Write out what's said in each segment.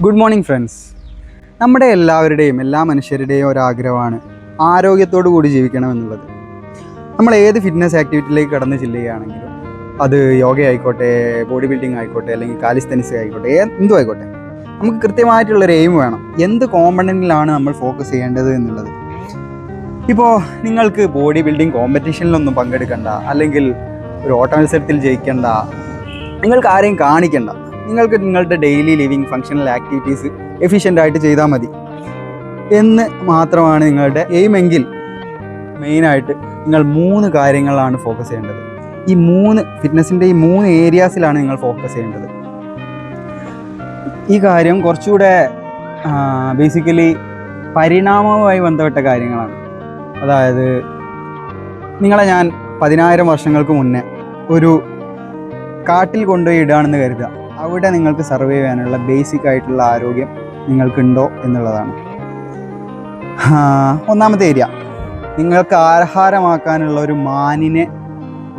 Good morning friends. നമ്മുടെ എല്ലാ മനുഷ്യരുടെയും ഒരാഗ്രഹമാണ് ആരോഗ്യത്തോടു കൂടി ജീവിക്കണം എന്നുള്ളത്. നമ്മൾ ഏത് ഫിറ്റ്നസ് ആക്ടിവിറ്റിയിലേക്ക് കടന്ന് ചെല്ലുകയാണെങ്കിലും, അത് യോഗ ആയിക്കോട്ടെ, ബോഡി ബിൽഡിംഗ് ആയിക്കോട്ടെ, അല്ലെങ്കിൽ കാലിസ്തനിക്സ് ആയിക്കോട്ടെ, എന്തും ആയിക്കോട്ടെ, നമുക്ക് കൃത്യമായിട്ടുള്ളൊരു എയിം വേണം. എന്ത് കോമ്പണൻറ്റിലാണ് നമ്മൾ ഫോക്കസ് ചെയ്യേണ്ടത് എന്നുള്ളത്. ഇപ്പോൾ നിങ്ങൾക്ക് ബോഡി ബിൽഡിംഗ് കോമ്പറ്റീഷനിലൊന്നും പങ്കെടുക്കണ്ട, അല്ലെങ്കിൽ ഒരു ഓട്ട മത്സരത്തിൽ ജയിക്കേണ്ട, നിങ്ങൾക്ക് ആരെയും കാണിക്കണ്ട. നിങ്ങൾക്ക് നിങ്ങളുടെ ഡെയിലി ലിവിങ് ഫങ്ഷണൽ ആക്ടിവിറ്റീസ് എഫിഷ്യൻ്റായിട്ട് ചെയ്താൽ മതി എന്ന് മാത്രമാണ് നിങ്ങളുടെ എയിമെങ്കിൽ, മെയിനായിട്ട് നിങ്ങൾ 3 കാര്യങ്ങളാണ് ഫോക്കസ് ചെയ്യേണ്ടത്. ഈ 3 ഫിറ്റ്നസിൻ്റെ ഈ 3 ഏരിയാസിലാണ് നിങ്ങൾ ഫോക്കസ് ചെയ്യേണ്ടത്. ഈ കാര്യം കുറച്ചുകൂടെ ബേസിക്കലി പരിണാമവുമായി ബന്ധപ്പെട്ട കാര്യങ്ങളാണ്. അതായത് നിങ്ങളെ ഞാൻ 10,000 വർഷങ്ങൾക്ക് മുന്നേ ഒരു കാട്ടിൽ കൊണ്ടുപോയി ഇടുകയാണെന്ന് കരുതുക. അവിടെ നിങ്ങൾക്ക് സർവൈവ് ചെയ്യാനുള്ള ബേസിക് ആയിട്ടുള്ള ആരോഗ്യം നിങ്ങൾക്കുണ്ടോ എന്നുള്ളതാണ്. ഒന്നാമത്തെ ഏരിയ, നിങ്ങൾക്ക് ആഹാരമാക്കാനുള്ള ഒരു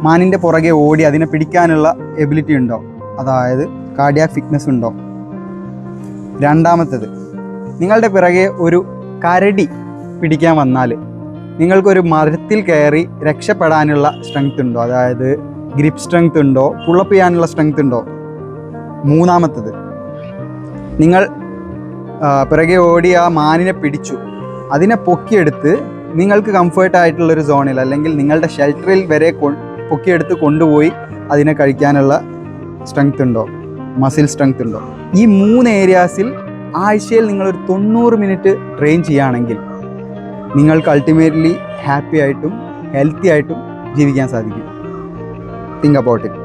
മാനിൻ്റെ പുറകെ ഓടി അതിനെ പിടിക്കാനുള്ള എബിലിറ്റി ഉണ്ടോ, അതായത് കാർഡിയാക് ഫിറ്റ്നസ് ഉണ്ടോ. രണ്ടാമത്തേത്, നിങ്ങളുടെ പിറകെ ഒരു കരടി പിടിക്കാൻ വന്നാൽ നിങ്ങൾക്കൊരു മരത്തിൽ കയറി രക്ഷപ്പെടാനുള്ള സ്ട്രെങ്ത് ഉണ്ടോ, അതായത് ഗ്രിപ്പ് സ്ട്രെങ്ത് ഉണ്ടോ, പുള്ളപ്പ് ചെയ്യാനുള്ള സ്ട്രെങ്ത് ഉണ്ടോ. മൂന്നാമത്തത്, നിങ്ങൾ പിറകെ ഓടി ആ മാനിനെ പിടിച്ചു, അതിനെ പൊക്കിയെടുത്ത് നിങ്ങൾക്ക് കംഫേർട്ടായിട്ടുള്ളൊരു സോണിൽ, അല്ലെങ്കിൽ നിങ്ങളുടെ ഷെൽട്ടറിൽ വരെ പൊക്കിയെടുത്ത് കൊണ്ടുപോയി അതിനെ കഴിക്കാനുള്ള സ്ട്രെങ്ത് ഉണ്ടോ, മസിൽ സ്ട്രെങ്ത് ഉണ്ടോ. ഈ 3 ഏരിയാസിൽ ആഴ്ചയിൽ നിങ്ങളൊരു 90 മിനിറ്റ് ട്രെയിൻ ചെയ്യുകയാണെങ്കിൽ നിങ്ങൾക്ക് അൾട്ടിമേറ്റ്ലി ഹാപ്പി ആയിട്ടും ഹെൽത്തി ആയിട്ടും ജീവിക്കാൻ സാധിക്കും. Think about it.